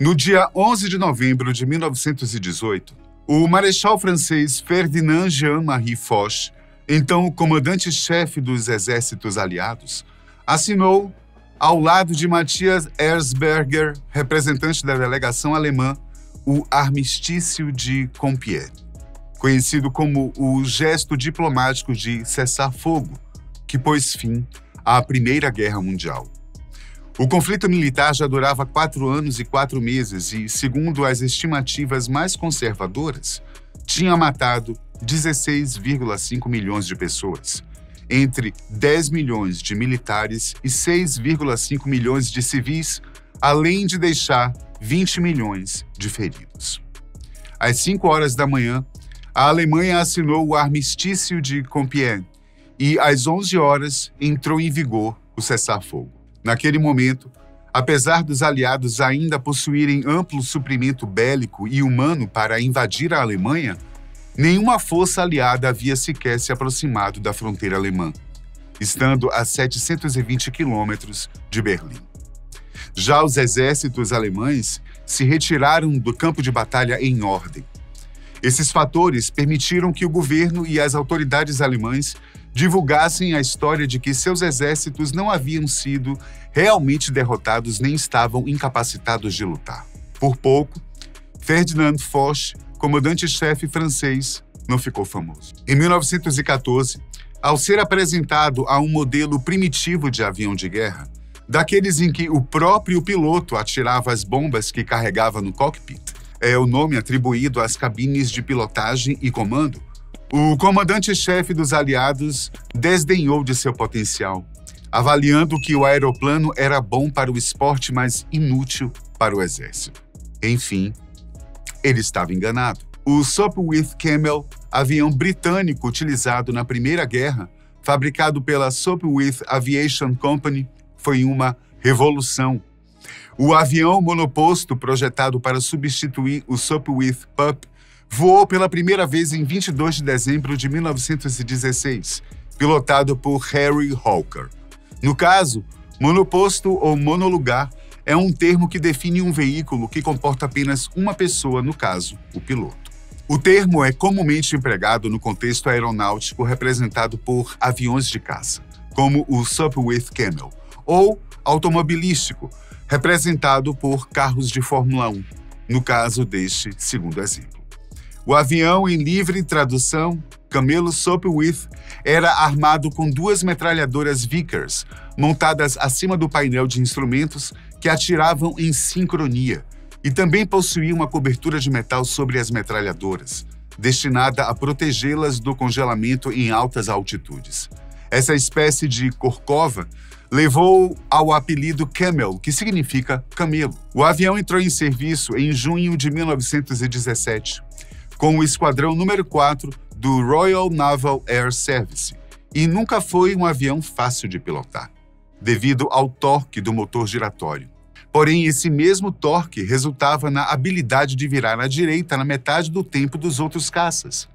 No dia 11 de novembro de 1918, o marechal francês Ferdinand Jean-Marie Foch, então o comandante-chefe dos exércitos aliados, assinou, ao lado de Matthias Erzberger, representante da delegação alemã, o Armistício de Compiègne, conhecido como o gesto diplomático de cessar-fogo, que pôs fim à Primeira Guerra Mundial. O conflito militar já durava 4 anos e 4 meses e, segundo as estimativas mais conservadoras, tinha matado 16,5 milhões de pessoas, entre 10 milhões de militares e 6,5 milhões de civis, além de deixar 20 milhões de feridos. Às 5 horas da manhã, a Alemanha assinou o Armistício de Compiègne e, às 11 horas, entrou em vigor o cessar-fogo. Naquele momento, apesar dos aliados ainda possuírem amplo suprimento bélico e humano para invadir a Alemanha, nenhuma força aliada havia sequer se aproximado da fronteira alemã, estando a 720 quilômetros de Berlim. Já os exércitos alemães se retiraram do campo de batalha em ordem. Esses fatores permitiram que o governo e as autoridades alemãs divulgassem a história de que seus exércitos não haviam sido realmente derrotados nem estavam incapacitados de lutar. Por pouco, Ferdinand Foch, comandante-chefe francês, não ficou famoso. Em 1914, ao ser apresentado a um modelo primitivo de avião de guerra, daqueles em que o próprio piloto atirava as bombas que carregava no cockpit, é o nome atribuído às cabines de pilotagem e comando, o comandante-chefe dos aliados desdenhou de seu potencial, avaliando que o aeroplano era bom para o esporte, mas inútil para o exército. Enfim, ele estava enganado. O Sopwith Camel, avião britânico utilizado na Primeira Guerra, fabricado pela Sopwith Aviation Company, foi uma revolução. O avião monoposto projetado para substituir o Sopwith Pup voou pela primeira vez em 22 de dezembro de 1916, pilotado por Harry Hawker. No caso, monoposto ou monolugar é um termo que define um veículo que comporta apenas uma pessoa, no caso, o piloto. O termo é comumente empregado no contexto aeronáutico representado por aviões de caça, como o Sopwith Camel, ou automobilístico, representado por carros de Fórmula 1, no caso deste segundo exemplo. O avião, em livre tradução, Camelo Sopwith, era armado com 2 metralhadoras Vickers, montadas acima do painel de instrumentos que atiravam em sincronia, e também possuía uma cobertura de metal sobre as metralhadoras, destinada a protegê-las do congelamento em altas altitudes. Essa espécie de corcova levou ao apelido Camel, que significa camelo. O avião entrou em serviço em junho de 1917, com o esquadrão número 4 do Royal Naval Air Service, e nunca foi um avião fácil de pilotar, devido ao torque do motor giratório. Porém, esse mesmo torque resultava na habilidade de virar à direita na metade do tempo dos outros caças.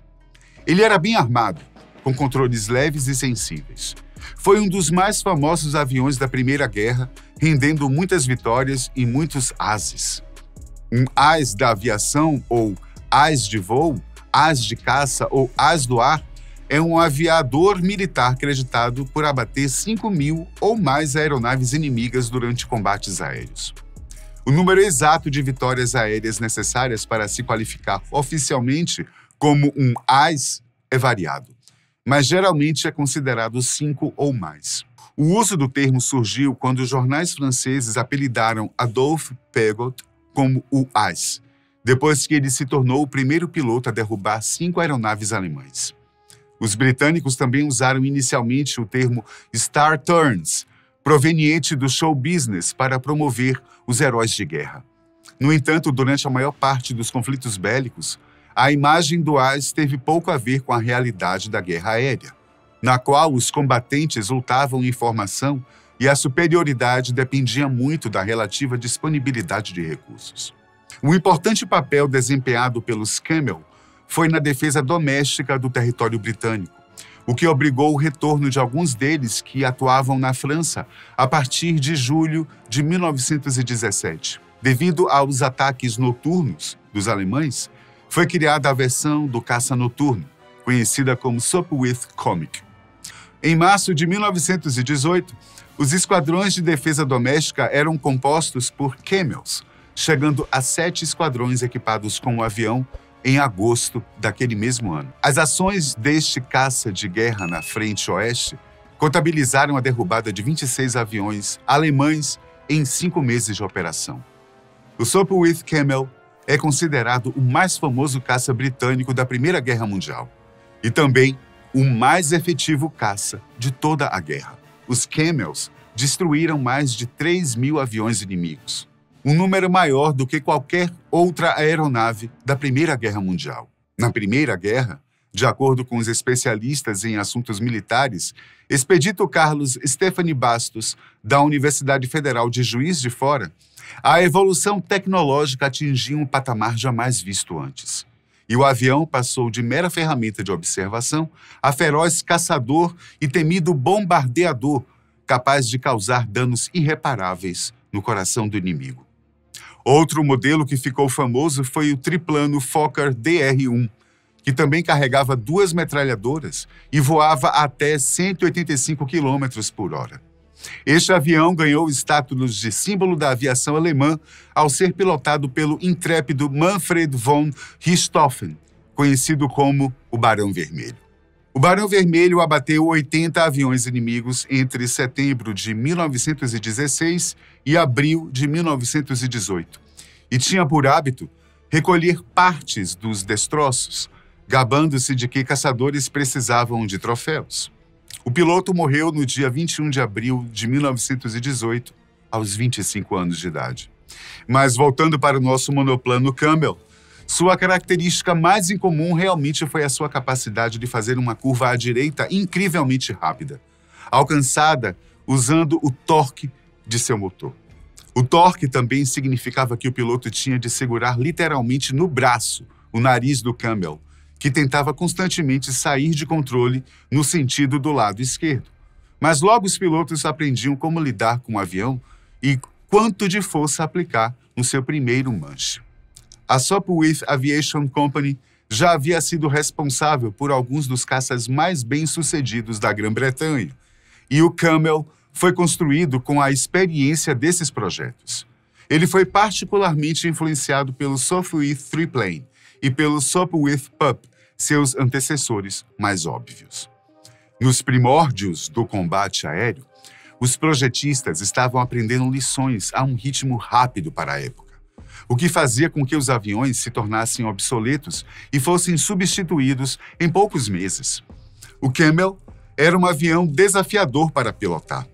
Ele era bem armado, com controles leves e sensíveis. Foi um dos mais famosos aviões da Primeira Guerra, rendendo muitas vitórias e muitos ases. Um as da aviação, ou as de voo, as de caça ou as do ar, é um aviador militar acreditado por abater 5.000 ou mais aeronaves inimigas durante combates aéreos. O número exato de vitórias aéreas necessárias para se qualificar oficialmente como um as é variado, mas geralmente é considerado 5 ou mais. O uso do termo surgiu quando os jornais franceses apelidaram Adolphe Pégot como o as, depois que ele se tornou o primeiro piloto a derrubar 5 aeronaves alemãs. Os britânicos também usaram inicialmente o termo Star Turns, proveniente do show business, para promover os heróis de guerra. No entanto, durante a maior parte dos conflitos bélicos, a imagem do as teve pouco a ver com a realidade da guerra aérea, na qual os combatentes lutavam em formação e a superioridade dependia muito da relativa disponibilidade de recursos. Um importante papel desempenhado pelos Camel foi na defesa doméstica do território britânico, o que obrigou o retorno de alguns deles que atuavam na França a partir de julho de 1917. devido aos ataques noturnos dos alemães, foi criada a versão do caça noturno, conhecida como Sopwith Comic. Em março de 1918, os esquadrões de defesa doméstica eram compostos por Camels, chegando a 7 esquadrões equipados com um avião em agosto daquele mesmo ano. As ações deste caça de guerra na frente oeste contabilizaram a derrubada de 26 aviões alemães em 5 meses de operação. O Sopwith Camel é considerado o mais famoso caça britânico da Primeira Guerra Mundial e também o mais efetivo caça de toda a guerra. Os Camels destruíram mais de 3.000 aviões inimigos, um número maior do que qualquer outra aeronave da Primeira Guerra Mundial. Na Primeira Guerra, de acordo com os especialistas em assuntos militares, Expedito Carlos Stephanie Bastos, da Universidade Federal de Juiz de Fora, a evolução tecnológica atingiu um patamar jamais visto antes. E o avião passou de mera ferramenta de observação a feroz caçador e temido bombardeador, capaz de causar danos irreparáveis no coração do inimigo. Outro modelo que ficou famoso foi o triplano Fokker DR-1, que também carregava 2 metralhadoras e voava até 185 km por hora. Este avião ganhou o status de símbolo da aviação alemã ao ser pilotado pelo intrépido Manfred von Richthofen, conhecido como o Barão Vermelho. O Barão Vermelho abateu 80 aviões inimigos entre setembro de 1916 e abril de 1918, e tinha por hábito recolher partes dos destroços, gabando-se de que caçadores precisavam de troféus. O piloto morreu no dia 21 de abril de 1918, aos 25 anos de idade. Mas voltando para o nosso monoplano Camel, sua característica mais incomum realmente foi a sua capacidade de fazer uma curva à direita incrivelmente rápida, alcançada usando o torque de seu motor. O torque também significava que o piloto tinha de segurar literalmente no braço o nariz do Camel, que tentava constantemente sair de controle no sentido do lado esquerdo. Mas logo os pilotos aprendiam como lidar com o avião e quanto de força aplicar no seu primeiro manche. A Sopwith Aviation Company já havia sido responsável por alguns dos caças mais bem-sucedidos da Grã-Bretanha, e o Camel foi construído com a experiência desses projetos. Ele foi particularmente influenciado pelo Sopwith Triplane e pelo Sopwith Pup, seus antecessores mais óbvios. Nos primórdios do combate aéreo, os projetistas estavam aprendendo lições a um ritmo rápido para a época, o que fazia com que os aviões se tornassem obsoletos e fossem substituídos em poucos meses. O Camel era um avião desafiador para pilotar,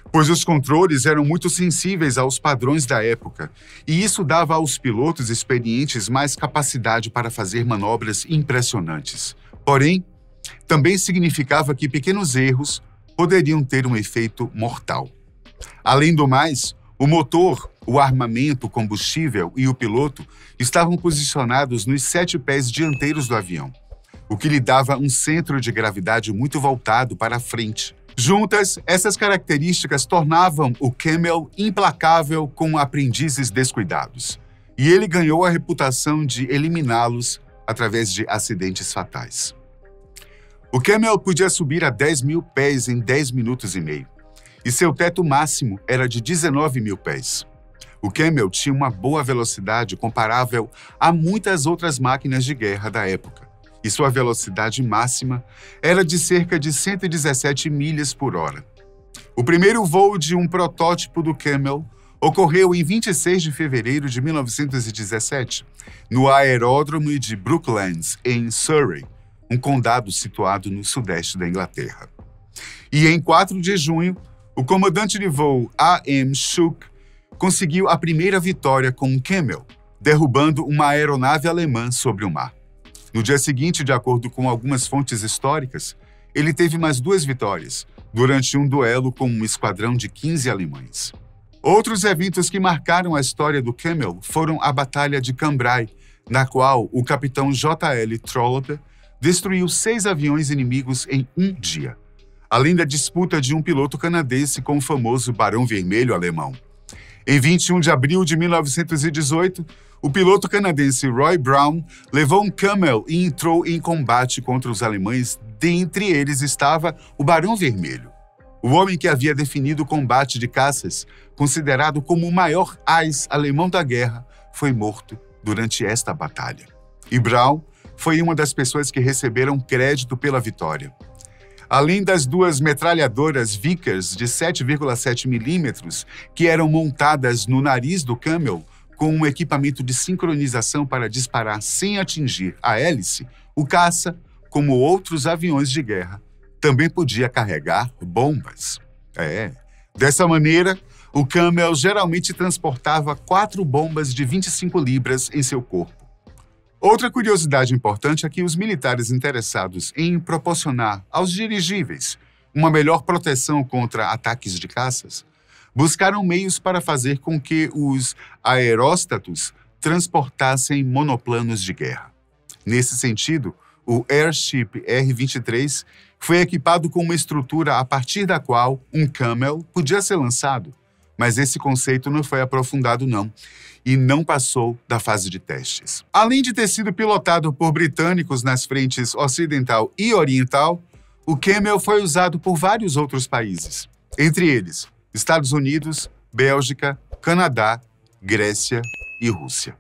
pois os controles eram muito sensíveis aos padrões da época, e isso dava aos pilotos experientes mais capacidade para fazer manobras impressionantes. Porém, também significava que pequenos erros poderiam ter um efeito mortal. Além do mais, o motor, o armamento, o combustível e o piloto estavam posicionados nos 7 pés dianteiros do avião, o que lhe dava um centro de gravidade muito voltado para a frente. Juntas, essas características tornavam o Camel implacável com aprendizes descuidados, e ele ganhou a reputação de eliminá-los através de acidentes fatais. O Camel podia subir a 10.000 pés em 10 minutos e meio, e seu teto máximo era de 19.000 pés. O Camel tinha uma boa velocidade comparável a muitas outras máquinas de guerra da época, e sua velocidade máxima era de cerca de 117 milhas por hora. O primeiro voo de um protótipo do Camel ocorreu em 26 de fevereiro de 1917, no aeródromo de Brooklands, em Surrey, um condado situado no sudeste da Inglaterra. E em 4 de junho, o comandante de voo A.M. Schuck conseguiu a primeira vitória com um Camel, derrubando uma aeronave alemã sobre o mar. No dia seguinte, de acordo com algumas fontes históricas, ele teve mais 2 vitórias, durante um duelo com um esquadrão de 15 alemães. Outros eventos que marcaram a história do Camel foram a Batalha de Cambrai, na qual o capitão J.L. Trollope destruiu 6 aviões inimigos em um dia, além da disputa de um piloto canadense com o famoso Barão Vermelho alemão. Em 21 de abril de 1918, o piloto canadense Roy Brown levou um Camel e entrou em combate contra os alemães. Dentre eles estava o Barão Vermelho, o homem que havia definido o combate de caças, considerado como o maior ás alemão da guerra, foi morto durante esta batalha. E Brown foi uma das pessoas que receberam crédito pela vitória. Além das duas metralhadoras Vickers de 7,7 milímetros, que eram montadas no nariz do Camel, com um equipamento de sincronização para disparar sem atingir a hélice, o caça, como outros aviões de guerra, também podia carregar bombas. Dessa maneira, o Camel geralmente transportava 4 bombas de 25 libras em seu corpo. Outra curiosidade importante é que os militares interessados em proporcionar aos dirigíveis uma melhor proteção contra ataques de caças buscaram meios para fazer com que os aeróstatos transportassem monoplanos de guerra. Nesse sentido, o Airship R-23 foi equipado com uma estrutura a partir da qual um Camel podia ser lançado, mas esse conceito não foi aprofundado e não passou da fase de testes. Além de ter sido pilotado por britânicos nas frentes ocidental e oriental, o Camel foi usado por vários outros países, entre eles Estados Unidos, Bélgica, Canadá, Grécia e Rússia.